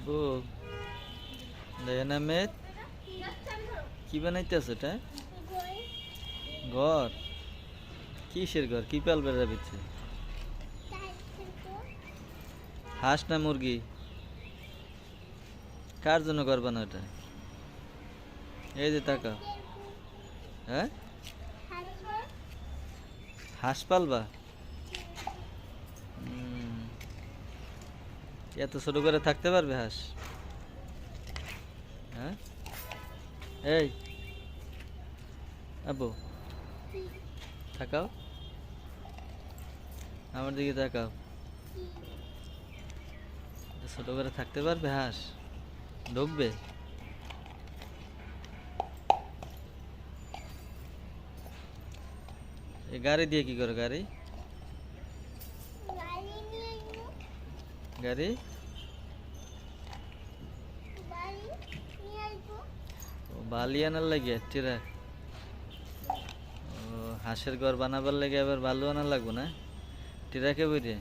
আব্বু দেখেন আহমেদ কি বানাইতেছ এটা? ঘর? কিসের ঘর? কি পালবে রাবিছে? হাঁস না মুরগি? কার জন্য ঘর বানাও এটা? এই যে তাকাও। হ্যাঁ, হাঁস পালবা? উম, এত ছোট করে থাকতে পারবে হাঁস? হ্যাঁ, এই আব্বু তাকাও, আমার দিকে তাকাও। এত ছোট করে থাকতে পারবে হাঁস? ঢুকবে? এই গাড়ি দিয়ে কি করে? গাড়ি গাড়ি ও বালি আনার লাগে টিরা। ও হাঁসের ঘর বানাবার লাগে আবার বালু আনার লাগবো না? টিরাকে বইরে